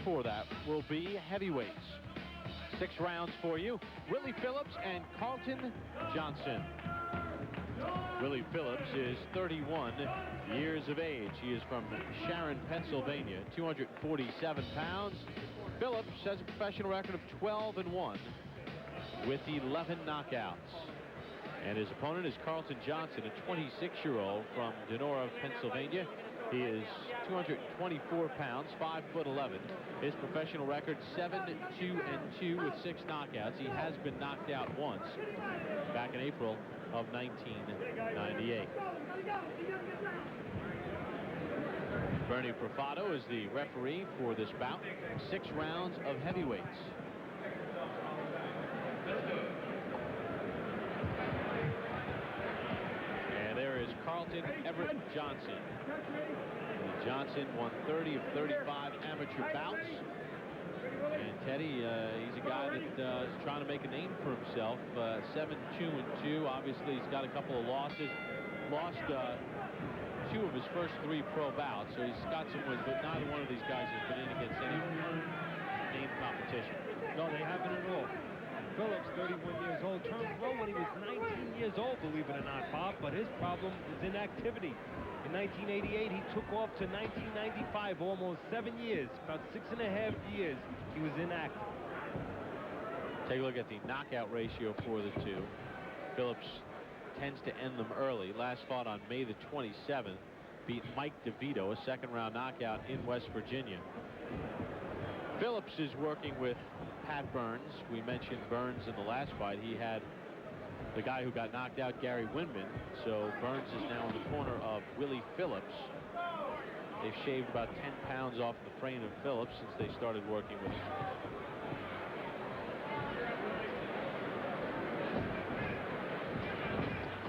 before that will be heavyweights. 6 rounds for you. Willie Phillips and Carlton Johnson. Willie Phillips is 31 years of age. He is from Sharon, Pennsylvania, 247 pounds. Phillips has a professional record of 12-1 with 11 knockouts. And his opponent is Carlton Johnson, a 26-year-old from Donora, Pennsylvania. He is 224 pounds, 5'11". His professional record 7-2-2 with 6 knockouts. He has been knocked out once back in April of 1998. Bernie Profato is the referee for this bout. 6 rounds of heavyweights. And there is Carlton Everett Johnson. Johnson won 30 of 35 amateur bouts. And Teddy, he's a guy that is trying to make a name for himself. 7-2-2. Obviously, he's got a couple of losses. Lost 2 of his first 3 pro bouts, so he's got some wins, but neither one of these guys has been in against any name competition. No, they haven't at all. Phillips, 31 years old, turned pro when he was 19 years old, believe it or not, Bob, but his problem is inactivity. In 1988, he took off to 1995, almost 7 years, about 6.5 years, he was inactive. Take a look at the knockout ratio for the two. Phillips tends to end them early. Last fought on May the 27th, beat Mike DeVito, a 2nd-round knockout in West Virginia. Phillips is working with Pat Burns. We mentioned Burns in the last fight. He had the guy who got knocked out, Gary Winman. So Burns is now in the corner of Willie Phillips. They've shaved about 10 pounds off the frame of Phillips since they started working with him.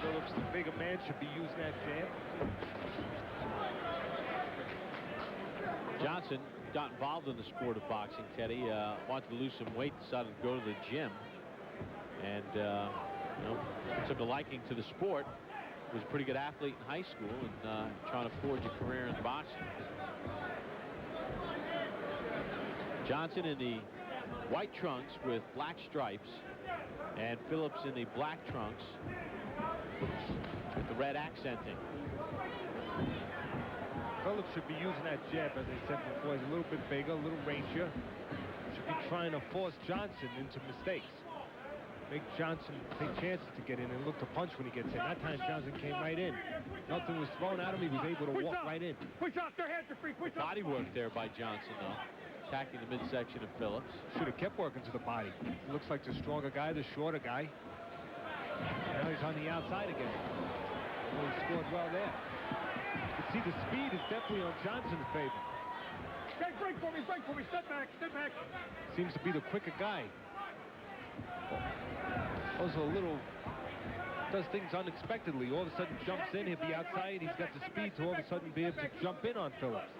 Phillips, the bigger man, should be using that jab. Johnson got involved in the sport of boxing, Teddy. Wanted to lose some weight, decided to go to the gym. And, took a liking to the sport. Was a pretty good athlete in high school and trying to forge a career in boxing. Johnson in the white trunks with black stripes, and Phillips in the black trunks with the red accenting. Phillips should be using that jab, as I said before. He's a little bit bigger, a little rangier. Should be trying to force Johnson into mistakes. Make Johnson take chances to get in and look to punch when he gets in. That time Johnson came right in. Nothing was thrown at him. He was able to walk right in. Push off, their hands are free. Push off. Body work there by Johnson, though. Attacking the midsection of Phillips. Should have kept working to the body. Looks like the stronger guy, the shorter guy. Now he's on the outside again. Well, he scored well there. You can see the speed is definitely on Johnson's favor. Okay, break for me, step back, step back. Seems to be the quicker guy. Also a little, does things unexpectedly. All of a sudden jumps in, he'll be outside, he's got the speed to all of a sudden be able to jump in on Phillips.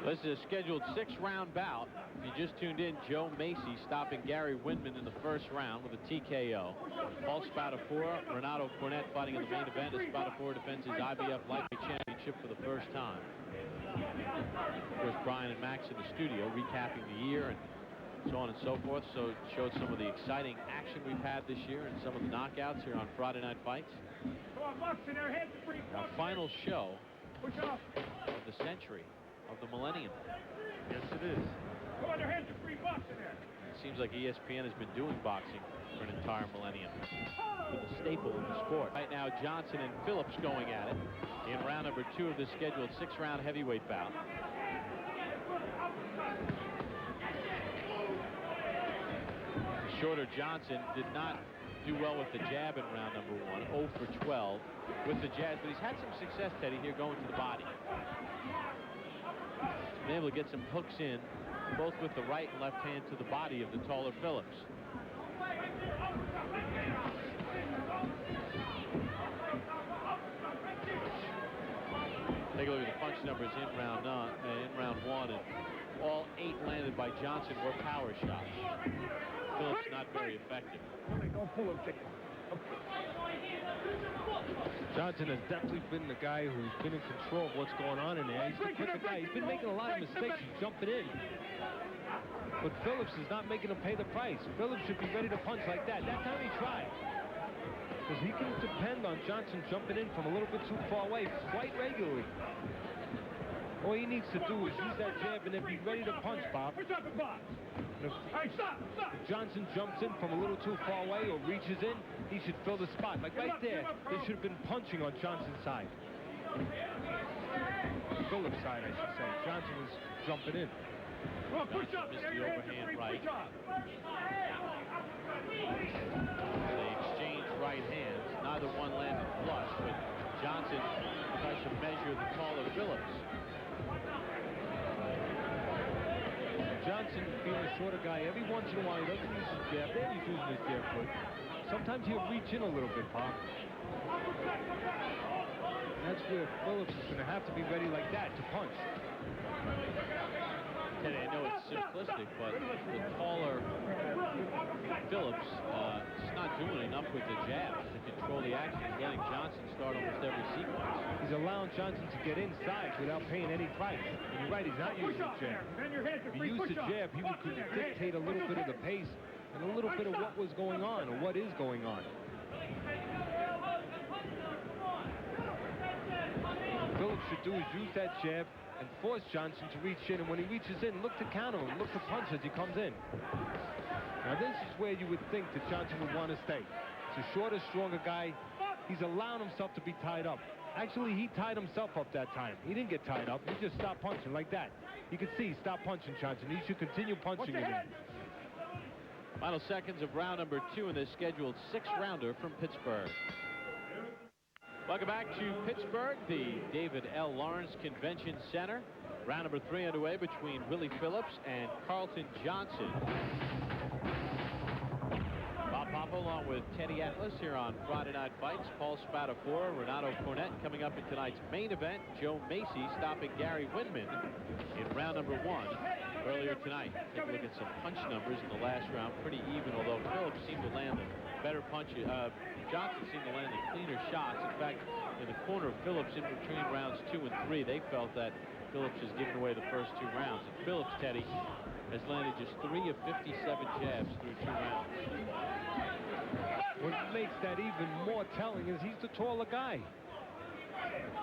This is a scheduled 6-round bout. If you just tuned in, Joe Macy stopping Gary Winman in the 1st round with a TKO. Paul Spadafora, Renato Cornett fighting in the main event as Spadafora defends his IBF lightweight championship for the 1st time. Of course, Brian and Max in the studio recapping the year and so on and so forth. So it showed some of the exciting action we've had this year and some of the knockouts here on Friday Night Fights. Our final show of the century, of the millennium. Yes, it is. Come on, their hands are free, boxing there. It seems like ESPN has been doing boxing for an entire millennium. With a staple in the sport. Right now, Johnson and Phillips going at it in round number 2 of the scheduled 6-round heavyweight bout. Shorter Johnson did not do well with the jab in round number 1. 0 for 12 with the jab, but he's had some success, Teddy, here going to the body. He's been able to get some hooks in, both with the right and left hand to the body of the taller Phillips. Take a look at the punch numbers in round 1, and all 8 landed by Johnson were power shots. Phillips not very effective. Don't pull him, chicken. Johnson has definitely been the guy who's been in control of what's going on in there. He's the quicker guy. He's been making a lot of mistakes. He's jumping in. But Phillips is not making him pay the price. Phillips should be ready to punch like that. That time he tried. Because he can depend on Johnson jumping in from a little bit too far away quite regularly. All he needs to do is use that jab and then be ready to punch, Bob. If Johnson jumps in from a little too far away or reaches in, he should fill the spot. Like right there, they should have been punching on Johnson's side. Phillips' side, I should say. Johnson was jumping in. Johnson missed the overhand right. They exchanged right hands. Neither one landed flush, but Johnson tries to measure the taller Phillips. Johnson, being a shorter guy, every once in a while he doesn't use his jab. Then he's using his jab foot. Sometimes he'll reach in a little bit, Pop. And that's where Phillips is going to have to be ready like that to punch. Teddy, I know it's simplistic, but the taller Phillips is not doing enough with the jab to control the action. He's letting Johnson start almost every sequence. He's allowing Johnson to get inside without paying any price. And you're right, he's not using the jab. If he used the jab, he would dictate a little bit of the pace and a little bit of what was going on or what is going on. Phillips should do is use that jab and force Johnson to reach in, and when he reaches in, look to counter him, look to punch as he comes in. Now this is where you would think that Johnson would want to stay. It's a shorter, stronger guy. He's allowing himself to be tied up. Actually, he tied himself up that time. He didn't get tied up. He just stopped punching like that. You can see he stopped punching Johnson. He should continue punching again. Final seconds of round number 2 in this scheduled 6-rounder from Pittsburgh. Welcome back to Pittsburgh, the David L. Lawrence Convention Center. Round number 3 underway between Willie Phillips and Carlton Johnson. Bob Papa along with Teddy Atlas here on Friday Night Fights. Paul Spadafora, Renato Cornett coming up in tonight's main event. Joe Macy stopping Gary Windman in round number 1 earlier tonight. Take a look at some punch numbers in the last round. Pretty even, although Phillips seemed to land the better punches. Johnson seemed to land the cleaner shots. In fact, in the corner of Phillips in between rounds 2 and 3, they felt that Phillips has given away the first 2 rounds. And Phillips, Teddy, has landed just 3 of 57 jabs through 2 rounds. What makes that even more telling is he's the taller guy.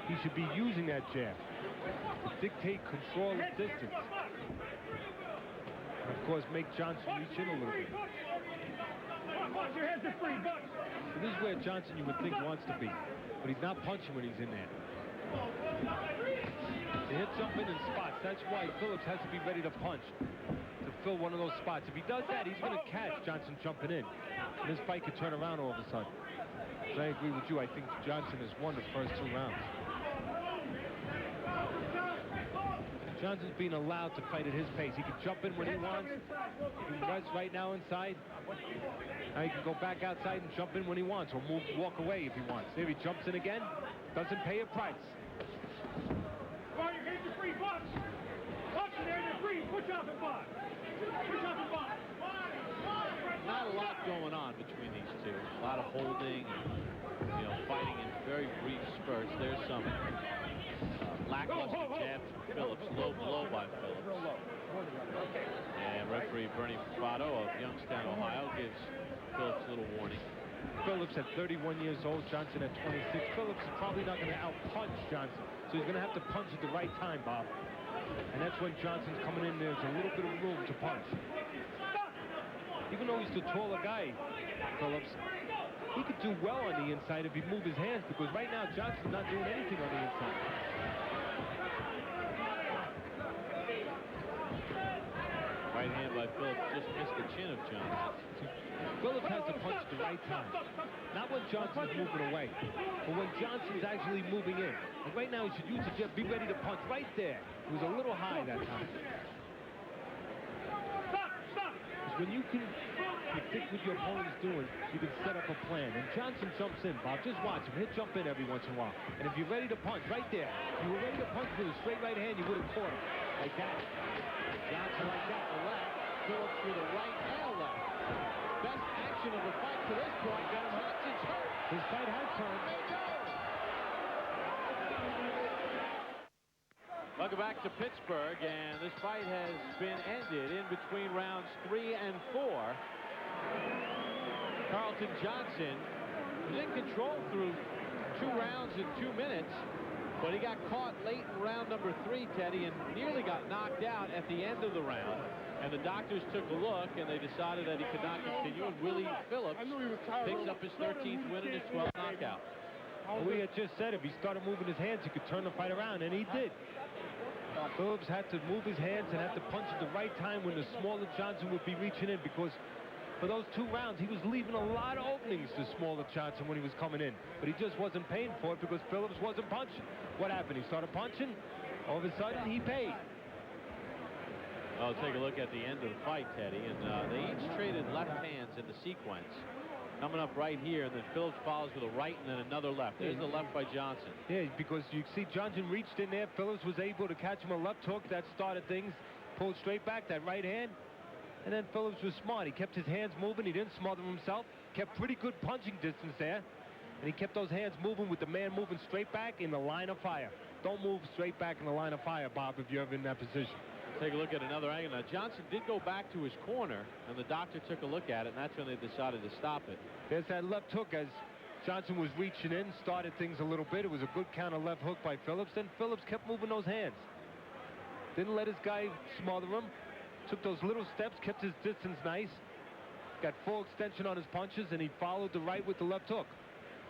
He should be using that jab to dictate control of distance. And of course, make Johnson reach in a little bit. So this is where Johnson, you would think, wants to be. But he's not punching when he's in there. The hit jumping in spots. That's why Phillips has to be ready to punch to fill one of those spots. If he does that, he's going to catch Johnson jumping in. And this fight could turn around all of a sudden. So I agree with you. I think Johnson has won the first 2 rounds. Johnson's being allowed to fight at his pace. He can jump in when he wants. He can rest right now inside. Now he can go back outside and jump in when he wants, or walk away if he wants. There he jumps in again. Doesn't pay a price. Come on, your hands are free, box. Box in there, you're free. Push off and box. Push off and box. Not a lot going on between these two. A lot of holding and, fighting in very brief spurts. There's some lackluster jabs from Phillips. Low blow by Phillips. And referee Bernie Fratto of Youngstown, Ohio, gives Phillips a little warning. Phillips at 31 years old, Johnson at 26. Phillips is probably not going to out-punch Johnson, so he's going to have to punch at the right time, Bob. And that's when Johnson's coming in. There's a little bit of room to punch. Even though he's the taller guy, Phillips, he could do well on the inside if he moved his hands, because right now Johnson's not doing anything on the inside. Right hand by Phillips just missed the chin of Johnson. Phillips has to punch at the right time. Not when Johnson's moving away, but when Johnson's actually moving in. And right now he should use the jab, be ready to punch right there. He was a little high that time. When you can predict what your opponent is doing, you can set up a plan. And Johnson jumps in, Bob. Just watch him. He'll jump in every once in a while. And if you're ready to punch, right there. If you were ready to punch with a straight right hand, you would have caught him. Like that. Johnson like that, the left. Phillips with a right and a left. best action of the fight to this point. Johnson's hurt. His fight has turned. Welcome back to Pittsburgh, and this fight has been ended in between rounds 3 and 4. Carlton Johnson was in control through 2 rounds and 2 minutes, but he got caught late in round number 3, Teddy, and nearly got knocked out at the end of the round. And the doctors took a look, and they decided that he could not continue. And Willie Phillips picks up his 13th win and his 12th knockout. We had just said if he started moving his hands, he could turn the fight around, and he did. Phillips had to move his hands and had to punch at the right time when the smaller Johnson would be reaching in, because for those 2 rounds, he was leaving a lot of openings to smaller Johnson when he was coming in. But he just wasn't paying for it because Phillips wasn't punching. What happened? He started punching. All of a sudden, he paid. I'll take a look at the end of the fight, Teddy, and they each traded left hands in the sequence. Coming up right here, and then Phillips follows with a right and then another left. There's the left by Johnson. Yeah, because you see Johnson reached in there. Phillips was able to catch him a left hook. That started things. Pulled straight back, that right hand. And then Phillips was smart. He kept his hands moving. He didn't smother himself. Kept pretty good punching distance there. And he kept those hands moving with the man moving straight back in the line of fire. Don't move straight back in the line of fire, Bob, if you're ever in that position. Take a look at another angle. Now, Johnson did go back to his corner, and the doctor took a look at it, and that's when they decided to stop it. There's that left hook as Johnson was reaching in, started things a little bit. It was a good counter left hook by Phillips. Then Phillips kept moving those hands. Didn't let his guy smother him. Took those little steps, kept his distance nice. Got full extension on his punches, and he followed the right with the left hook.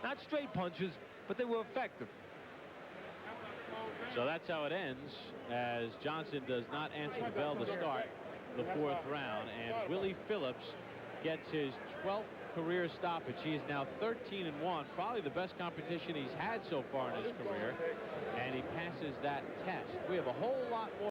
Not straight punches, but they were effective. So that's how it ends, as Johnson does not answer the bell to start the 4th round, and Willie Phillips gets his 12th career stoppage. He is now 13-1, probably the best competition he's had so far in his career, and he passes that test. We have a whole lot more